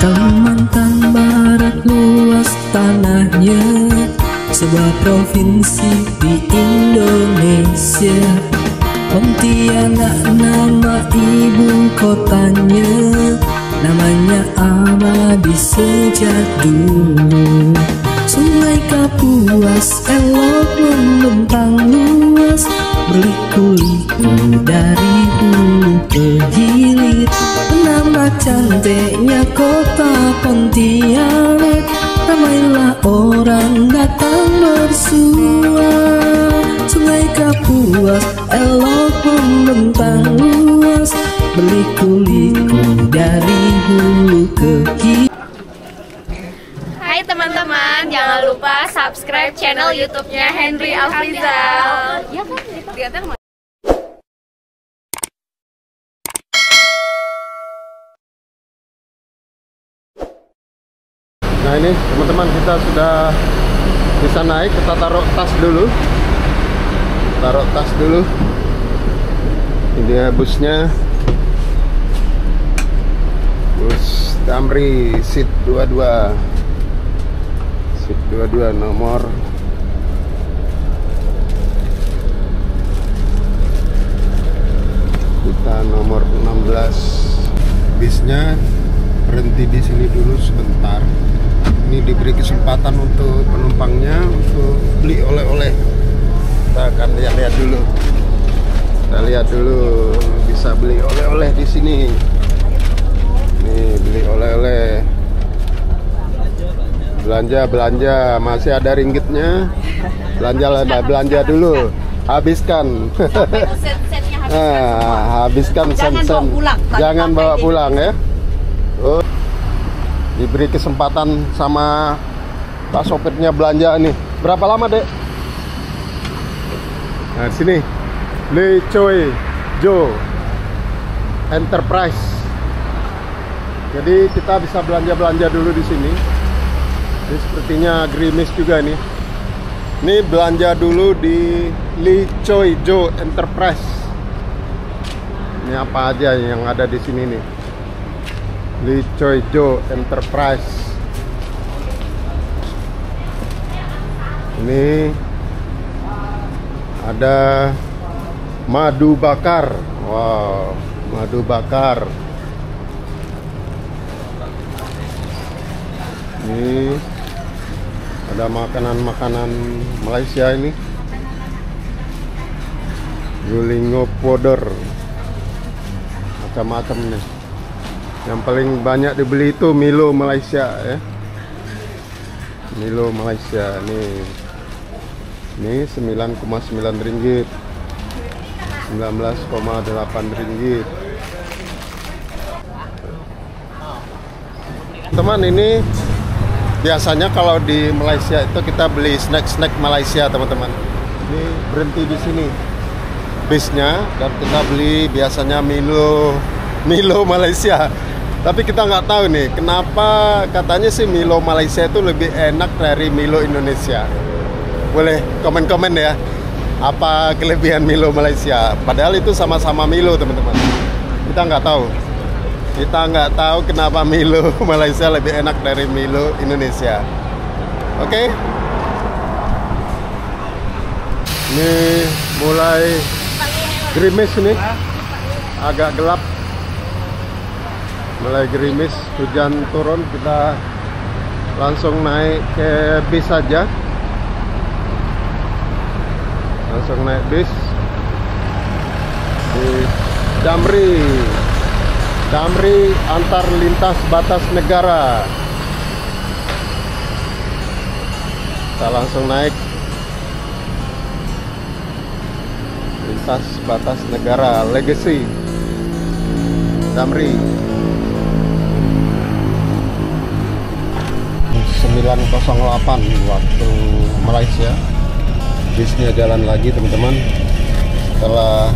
Kalimantan Barat luas tanahnya, sebuah provinsi di Indonesia. Pontianak nama ibu kotanya, namanya abadi sejak dulu. Sungai Kapuas elok membentang luas, berliku-liku dari hulu ke hilir. Nama cantiknya kota Pontianak, ramailah orang datang bersua. Sungai Kapuas elok membentang luas, berliku-liku dari hulu ke hilir. Hai teman-teman, jangan lupa subscribe channel YouTube-nya Henry Afrizal. Ya kan, kelihatan. Nah ini teman-teman, kita sudah bisa naik. Kita taruh tas dulu. Taruh tas dulu. Ini ya busnya, bus Damri seat 22, seat 22 nomor kita nomor 16. Bisnya berhenti di sini dulu sebentar. Ini diberi kesempatan untuk penumpangnya untuk beli oleh-oleh. Kita akan lihat-lihat dulu. Kita lihat dulu, bisa beli oleh-oleh di sini. Nih, beli oleh-oleh. Belanja masih ada ringgitnya. Belanja dulu. Habiskan. Nah, habiskan sen-sen. Jangan bawa pulang ya. Oh. Diberi kesempatan sama Pak sopirnya belanja nih. Berapa lama, Dek? Nah, sini. Le Choi Jo Enterprise. Jadi kita bisa belanja dulu di sini. Ini sepertinya gerimis juga nih. Ini belanja dulu di Le Choi Jo Enterprise. Ini apa aja yang ada di sini nih? Le Choi Jo Enterprise. Ini ada madu bakar. Wow, madu bakar. Ini ada makanan-makanan Malaysia ini. Gulingo powder. Macam-macam nih. Yang paling banyak dibeli itu Milo Malaysia ya. Milo Malaysia nih. Ini 9,9 ringgit. 19,8 ringgit. Teman, ini biasanya kalau di Malaysia itu kita beli snack Malaysia, teman-teman. Ini berhenti di sini bisnya, dan kita beli biasanya Milo Malaysia. Tapi kita nggak tahu nih, kenapa katanya sih Milo Malaysia itu lebih enak dari Milo Indonesia. Boleh komen-komen ya, apa kelebihan Milo Malaysia? Padahal itu sama-sama Milo, teman-teman. Kita nggak tahu. Kita nggak tahu kenapa Milo Malaysia lebih enak dari Milo Indonesia. Oke. Ini mulai gerimis nih, agak gelap. Mulai gerimis, hujan turun, kita langsung naik ke bis saja. Langsung naik bis di Damri antar lintas batas negara. Kita langsung naik lintas batas negara Legacy Damri. 9:08 waktu Malaysia. Bisnya jalan lagi, teman-teman. Setelah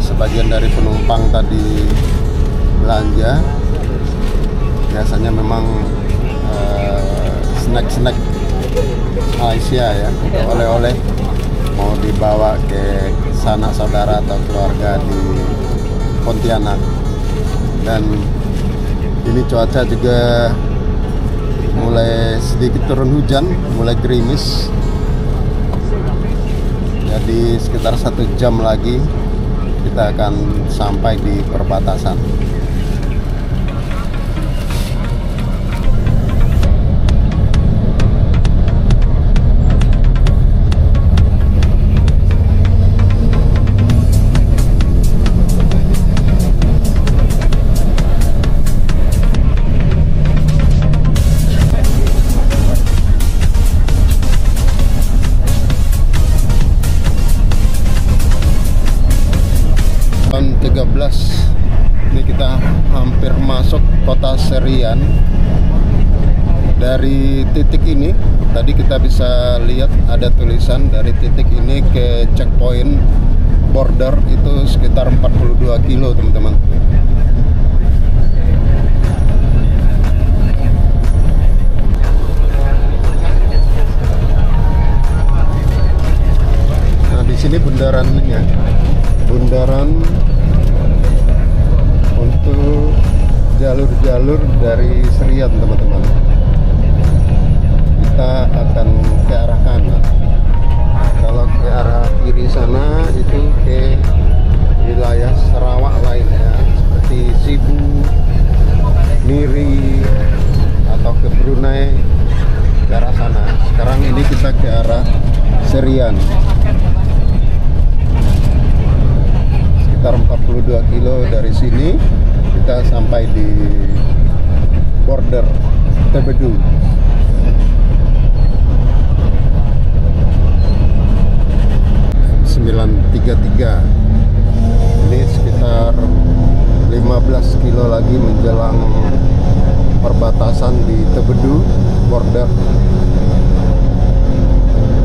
sebagian dari penumpang tadi belanja, biasanya memang snack Malaysia ya, oleh-oleh mau dibawa ke sanak saudara atau keluarga di Pontianak. Dan Ini cuaca juga mulai sedikit turun hujan, mulai gerimis. Jadi sekitar 1 jam lagi kita akan sampai di perbatasan. Tahun 13 ini kita hampir masuk kota Serian. Dari titik ini tadi kita bisa lihat ada tulisan dari titik ini ke checkpoint border itu sekitar 42 kilo teman-teman. Nah di sini bundarannya, bundaran untuk jalur-jalur dari Serian teman-teman. Kita akan ke arah kanan. Kalau ke arah kiri sana itu ke wilayah Sarawak lainnya seperti Sibu, Miri atau ke Brunei, ke arah sana. Sekarang ini kita ke arah Serian. Sekitar 42 kilo dari sini kita sampai di border Tebedu. Ini sekitar 15 kilo lagi menjelang perbatasan di Tebedu, border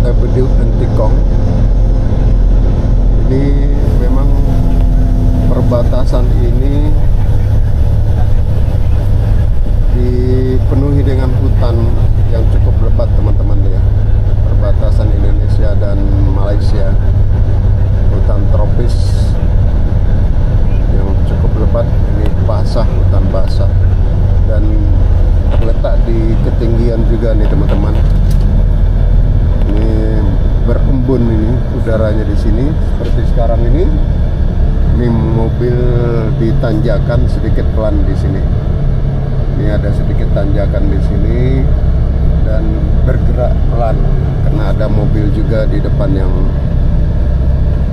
Tebedu Entikong. Ini memang perbatasan ini dipenuhi dengan hutan yang cukup lebat teman-teman ya. Perbatasan Indonesia dan Malaysia, hutan tropis yang cukup lebat. Ini basah, hutan basah, dan terletak di ketinggian juga nih teman-teman. Ini berembun ini udaranya di sini seperti sekarang ini. Ini mobil ditanjakan sedikit pelan di sini. Ini ada sedikit tanjakan di sini dan bergerak pelan karena ada mobil juga di depan yang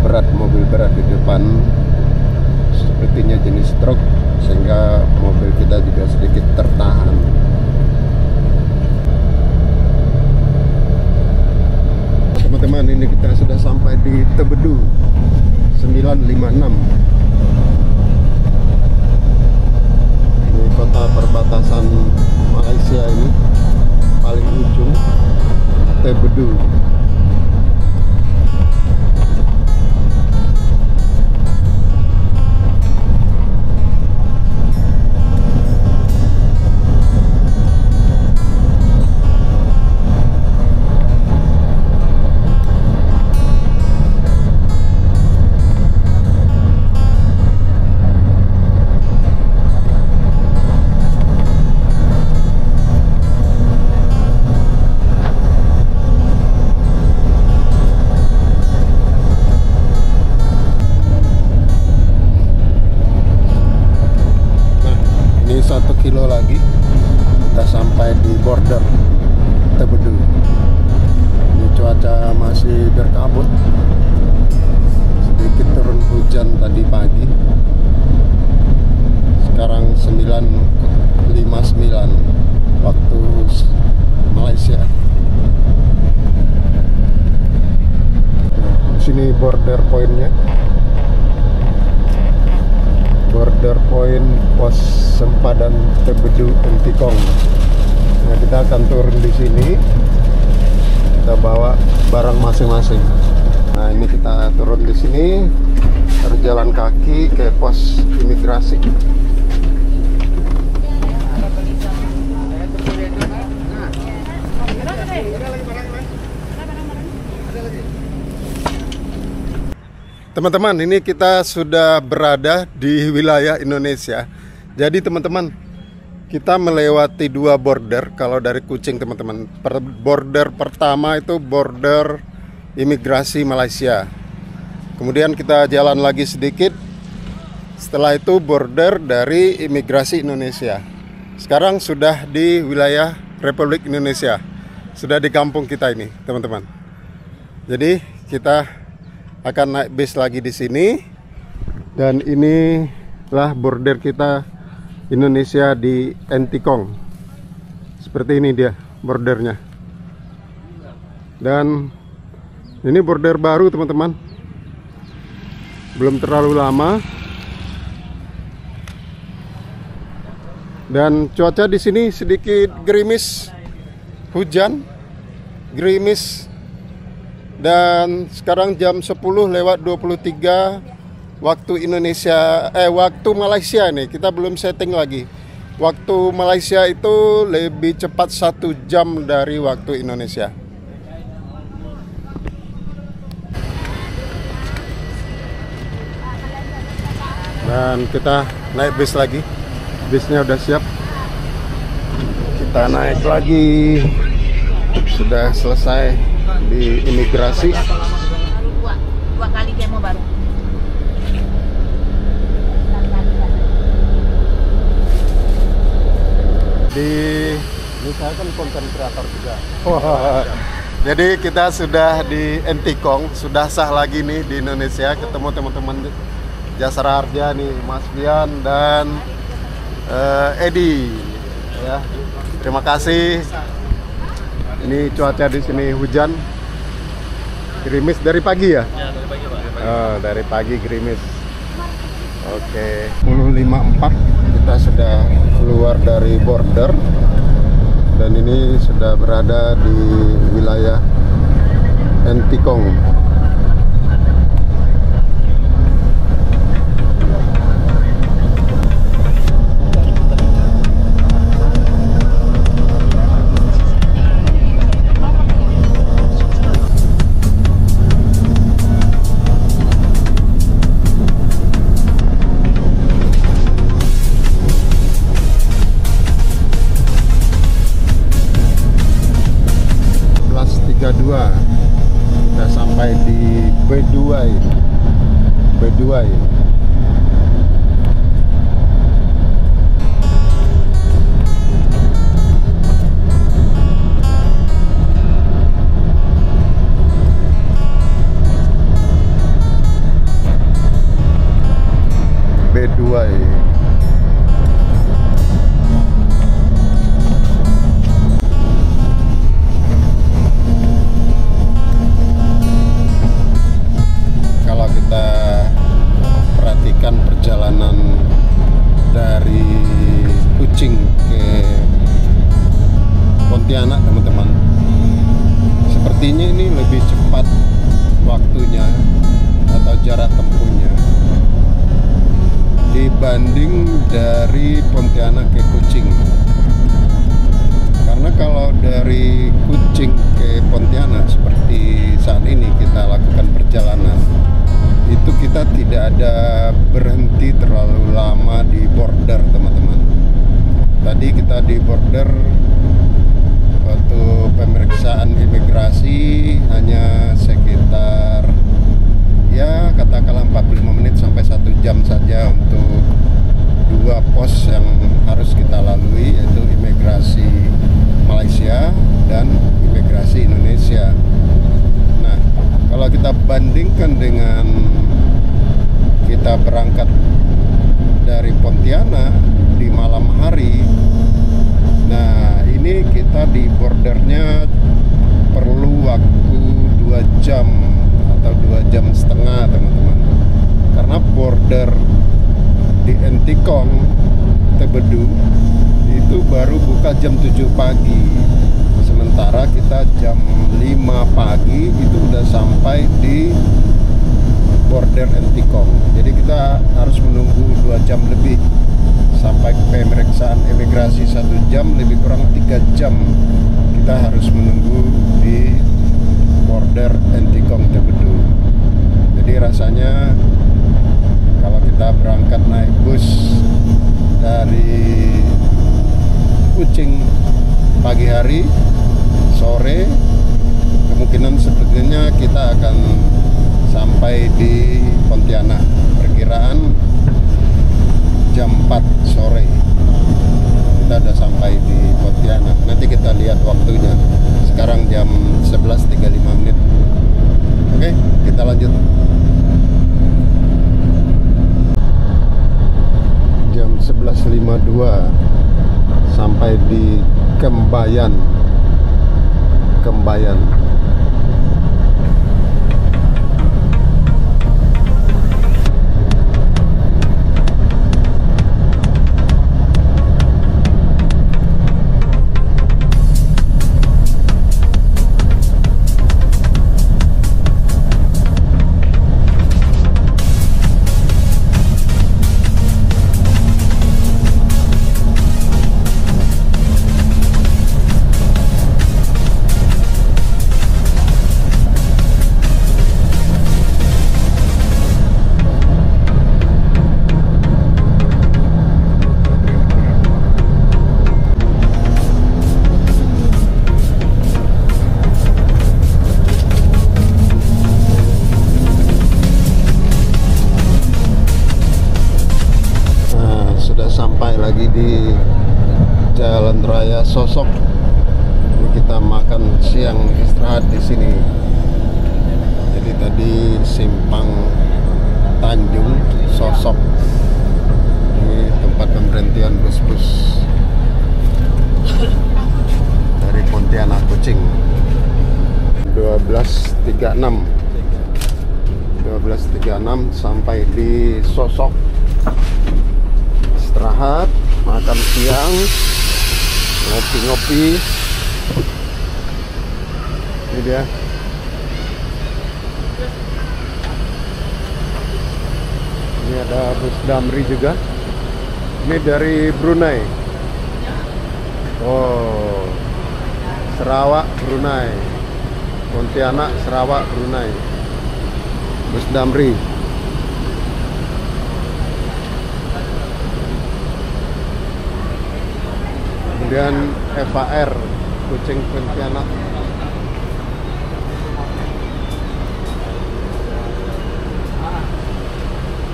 berat, mobil berat di depan. Sepertinya jenis truk sehingga mobil kita juga sedikit tertahan. Teman-teman, ini kita sudah sampai di Tebedu 956. Ini kota perbatasan Malaysia ini, paling ujung Tebedu. Kilo lagi kita sampai di border Tebedu. Ini cuaca masih berkabut, sedikit turun hujan tadi pagi. Sekarang 9:59 waktu Malaysia. Di sini border pointnya, border point pos sempadan Tebedu Entikong. Nah, kita akan turun di sini. Kita bawa barang masing-masing. Nah, ini kita turun di sini, harus jalan kaki ke pos imigrasi. Teman-teman, ini kita sudah berada di wilayah Indonesia. Jadi teman-teman, Kita melewati 2 border kalau dari Kuching teman-teman. Border pertama itu border imigrasi Malaysia. Kemudian kita jalan lagi sedikit. Setelah itu border dari imigrasi Indonesia. Sekarang sudah di wilayah Republik Indonesia. Sudah di kampung kita ini, teman-teman. Jadi kita akan naik bis lagi di sini. Dan inilah border kita Indonesia di Entikong. Seperti ini dia bordernya. Dan ini border baru teman-teman, belum terlalu lama. Dan cuaca di sini sedikit gerimis, hujan, gerimis. Dan sekarang jam 10:23 waktu Indonesia, waktu Malaysia nih, kita belum setting lagi. Waktu Malaysia itu lebih cepat 1 jam dari waktu Indonesia. Dan kita naik bis lagi. Bisnya udah siap. Kita naik lagi. Sudah selesai di imigrasi. Dua kali demo baru. Ini saya kan konten kreator juga. Jadi kita sudah di Entikong, sudah sah lagi nih di Indonesia, ketemu teman-teman Jasara Harja nih, Mas Bian dan Edi. Ya, terima kasih. Ini cuaca di sini hujan, gerimis dari pagi ya? Ya, dari pagi Pak. Oh, dari pagi gerimis. Oke, 10:54 kita sudah keluar dari border dan ini sudah berada di wilayah Entikong. Kita sampai di Beduai. Kalau kita perhatikan perjalanan dari Kuching ke Pontianak teman-teman, sepertinya ini lebih cepat waktunya atau jarak tempuhnya dibanding dari Pontianak ke Kuching. Karena kalau dari Kuching ke Pontianak seperti saat ini kita lakukan perjalanan, itu kita tidak ada berhenti terlalu lama di border teman-teman. Tadi kita di border waktu pemeriksaan imigrasi hanya sekitar ya katakanlah 45 menit sampai 1 jam saja untuk 2 pos yang harus kita lalui, yaitu imigrasi Malaysia dan imigrasi Indonesia. Nah, kalau kita bandingkan dengan kita berangkat dari Pontianak di malam hari, nah ini kita di bordernya perlu waktu 2 jam atau 2 jam setengah teman-teman. Karena border di Entikong, Tebedu itu baru buka jam 7 pagi. Sementara kita jam 5 pagi itu udah sampai di border Entikong. Jadi kita harus menunggu 2 jam lebih sampai pemeriksaan imigrasi 1 jam, lebih kurang 3 jam kita harus menunggu di border Entikong Tebedu. Jadi rasanya kalau kita berangkat naik bus dari Kucing pagi hari, sore, kemungkinan sepertinya kita akan sampai di Pontianak. Perkiraan jam 4 sore kita udah sampai di Pontianak. Nanti kita lihat waktunya. Sekarang jam 11.35 menit. Oke, kita lanjut. Jam 11.52 sampai di Kembayan. Sampai lagi di Jalan Raya Sosok. Ini kita makan siang, istirahat di sini. Jadi tadi simpang Tanjung Sosok. Ini tempat pemberhentian bus-bus dari Pontianak Kucing. 12.36 sampai di Sosok. Istirahat, makan siang, ngopi-ngopi. Ini dia. Ini ada bus Damri juga. Ini dari Brunei. Oh, Sarawak, Brunei. Pontianak, Sarawak, Brunei. Bus Damri. Kemudian FAR Kucing Pontianak.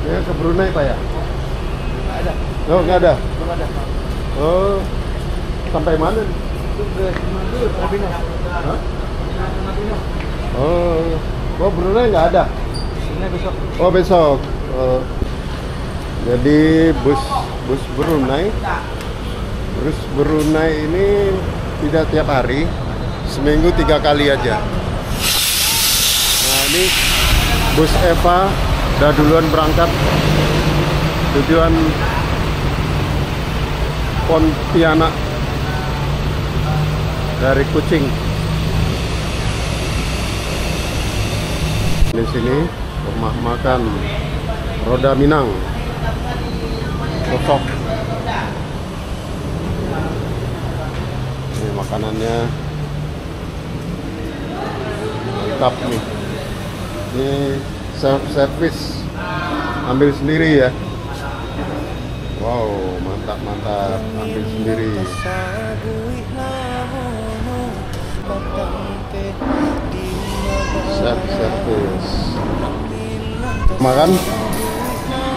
Ya ke Brunei Pak ya? Nggak ada. Oh nggak ada? Belum ada. Oh sampai mana? Hah? Oh Brunei nggak ada? Besok. Oh besok. Jadi bus Brunei. Terus Brunei ini tidak tiap hari, seminggu 3 kali aja. Nah ini bus Eva udah duluan berangkat tujuan Pontianak dari Kucing. Di sini rumah makan Roda Minang Sosok. Ini makanannya mantap nih. Ini self-service, ambil sendiri ya. Wow, mantap, ambil sendiri. Self-service. Makan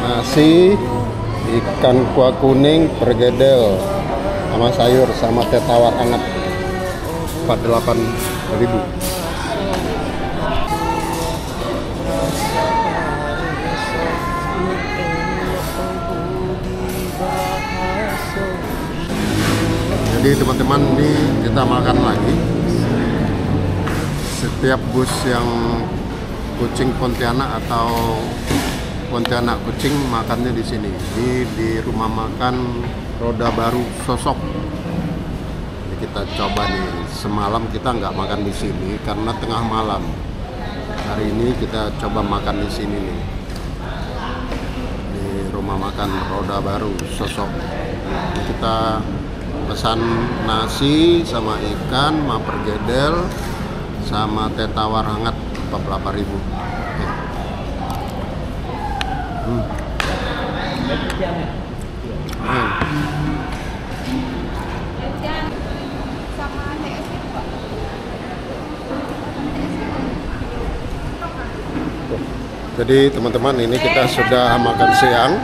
nasi, ikan kuah kuning, pergedel, sama sayur, sama teh tawar hangat. 48.000. Jadi teman-teman, ini kita makan lagi. Setiap bus yang Kucing Pontianak atau Pontianak Kucing makannya di sini. Di rumah makan Roda Baru Sosok. Jadi kita coba nih. Semalam kita nggak makan di sini karena tengah malam. Hari ini kita coba makan di sini nih. Di rumah makan Roda Baru Sosok. Ini kita pesan nasi sama ikan, sama pergedel, sama teh tawar hangat 48.000. Jadi teman-teman, ini kita sudah makan siang.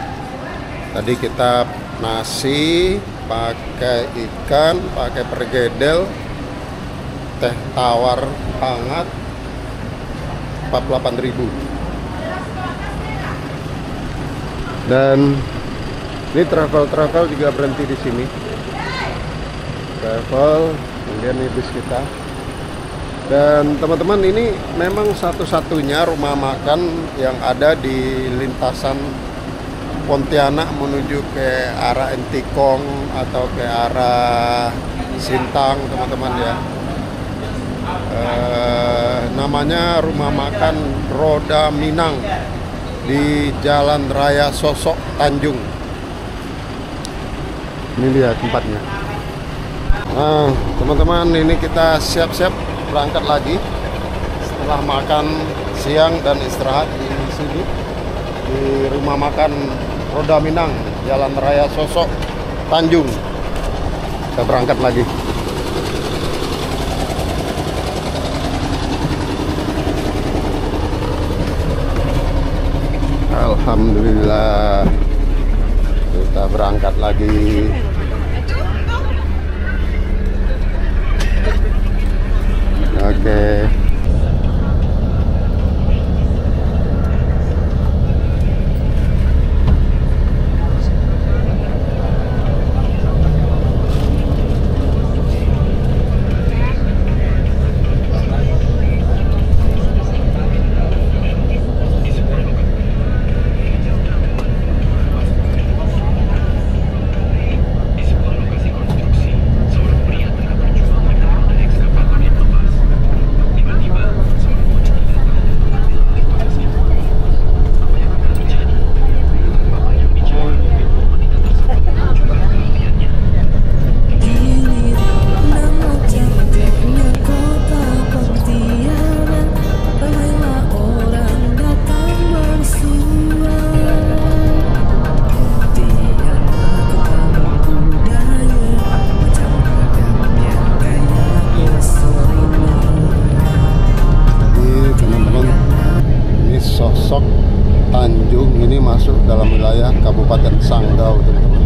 Tadi kita nasi pakai ikan, pakai pergedel, teh tawar hangat 48.000. Dan ini travel juga berhenti di sini. Travel, kemudian ini bis kita. Dan teman-teman, ini memang satu-satunya rumah makan yang ada di lintasan Pontianak menuju ke arah Entikong atau ke arah Sintang, teman-teman ya. Namanya rumah makan Roda Minang di Jalan Raya Sosok Tanjung. Ini dia tempatnya. Nah, teman-teman, ini kita siap-siap berangkat lagi setelah makan siang dan istirahat di sini di rumah makan Roda Minang, Jalan Raya Sosok Tanjung. Kita berangkat lagi. Alhamdulillah, kita berangkat lagi. Oke. Sosok Tanjung ini masuk dalam wilayah Kabupaten Sanggau, teman-teman.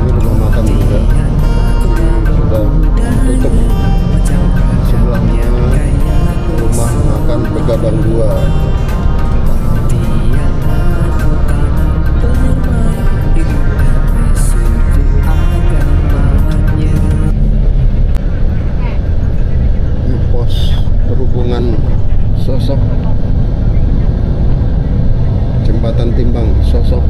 Ini rumah makan juga sudah tutup. Sebelahnya rumah makan Begadang 2. Sosok Jembatan Timbang Sosok.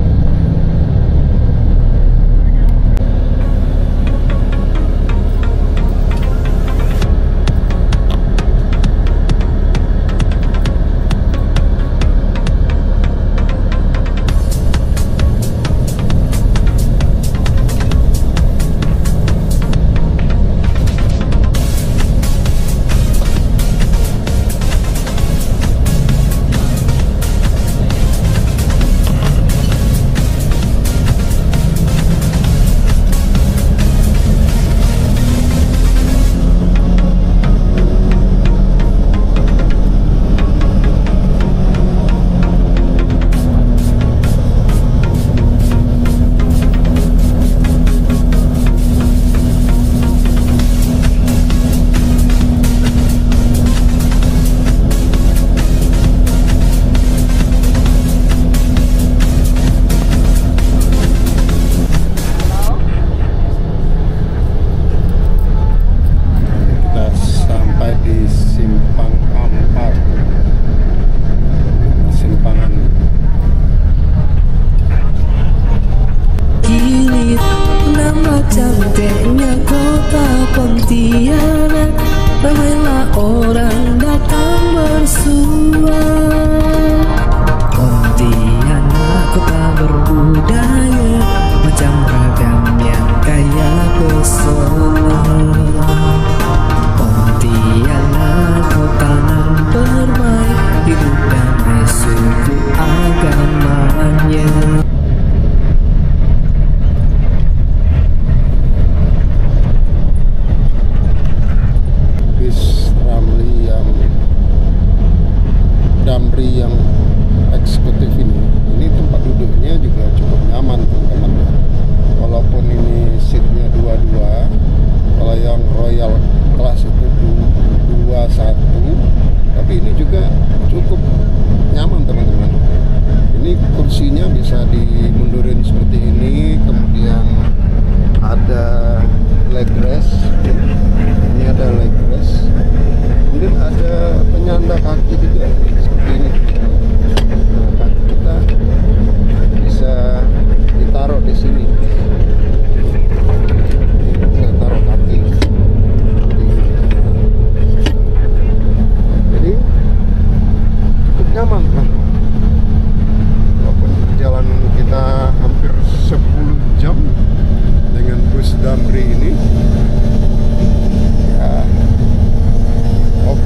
Hidup damai suku agamanya.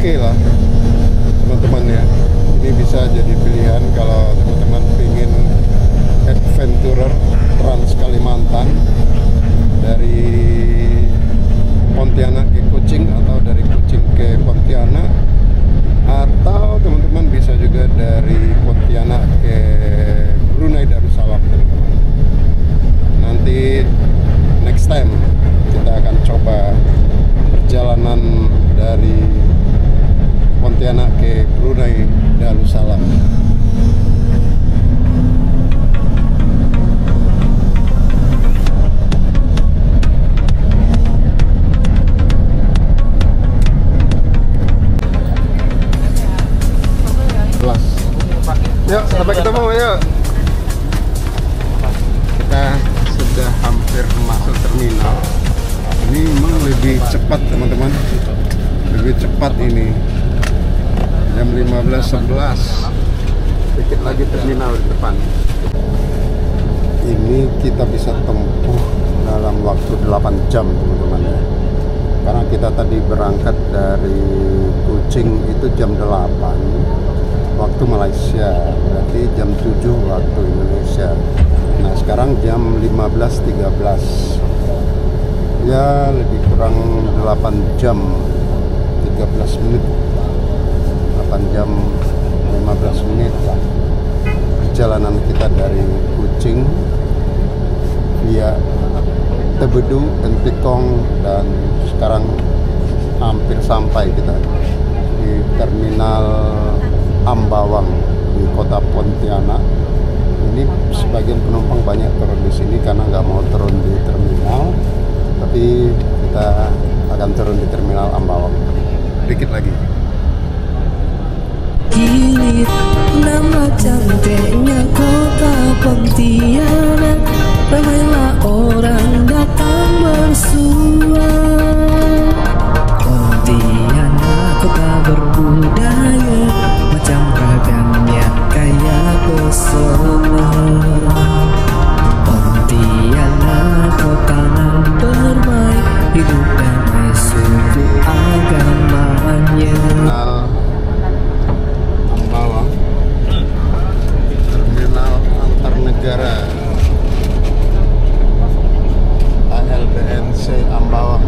oke lah teman-teman ya. Ini bisa jadi pilihan kalau teman-teman ingin adventurer Trans Kalimantan dari Pontianak ke Kucing atau dari Kucing ke Pontianak, atau teman-teman bisa juga dari Pontianak ke Brunei Darussalam, teman-teman. Nanti next time kita akan coba perjalanan dari Pontianak ke Brunei Darussalam. Yuk, sampai ketemu, yuk. Kita sudah hampir masuk terminal. Ini memang lebih cepat, teman-teman. Lebih cepat ini. Jam 15.11. Sedikit lagi terminal di depan. Ini kita bisa tempuh dalam waktu 8 jam, teman-teman ya. Karena kita tadi berangkat dari Kucing itu jam 8 waktu Malaysia, berarti jam 7 waktu Indonesia. Nah sekarang jam 15.13, ya lebih kurang 8 jam 13 menit, 8 jam 15 menit lah perjalanan kita dari Kucing via Tebedu, Entikong, dan sekarang hampir sampai kita di terminal Ambawang di kota Pontianak. Ini sebagian penumpang banyak turun di sini karena nggak mau turun di terminal, tapi kita akan turun di terminal Ambawang dikit lagi. Kini nama cantiknya kota Pontianak, ramailah orang datang bersua. Pontianak kota berbudaya, macam ragamnya kaya pesona. Pontianak kota nan bermain, hidup damai suku agamanya. Ambawang, terminal antar negara ALBNC Ambawang.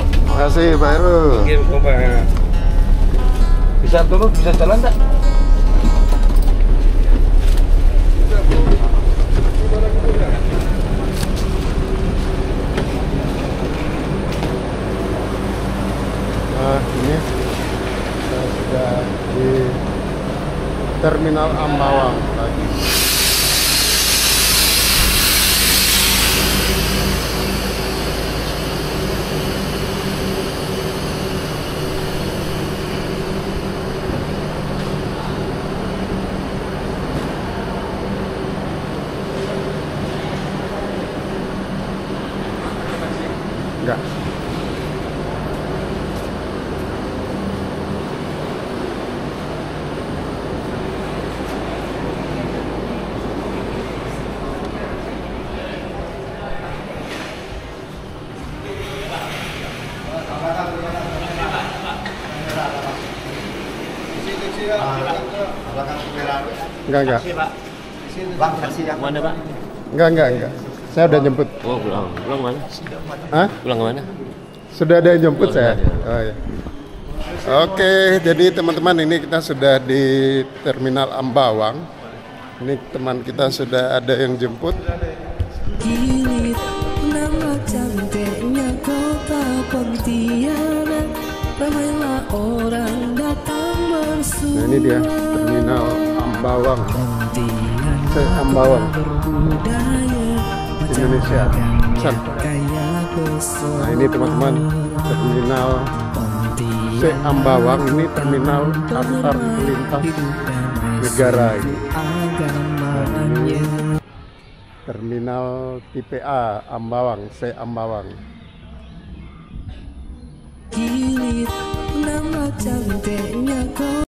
Terima kasih Pak Heru. Bisa turun, bisa jalan tak? Nah ini kita sudah di terminal Ambawang lagi. Enggak. Enggak. Bang, taksi yang mana, Pak? Enggak. Saya udah jemput. Oh, pulang. Pulang mana? Hah? Pulang mana? Sudah ada yang jemput Oh, saya. ada. Oh ya. Oke, jadi teman-teman ini kita sudah di Terminal Ambawang. Ini teman kita sudah ada yang jemput. Kilit nama cantiknya kota Pontianak, ramailah orang datang bersua. Nah ini dia Terminal Ambawang, Pontianak Ambawang, berbudaya Indonesia. Pesan. kaya pesona. Nah ini teman-teman Terminal Ambawang, ini terminal antar lintas negara ini. Agamanya Terminal tipe A Ambawang, Ambawang. kilit nama cantiknya kota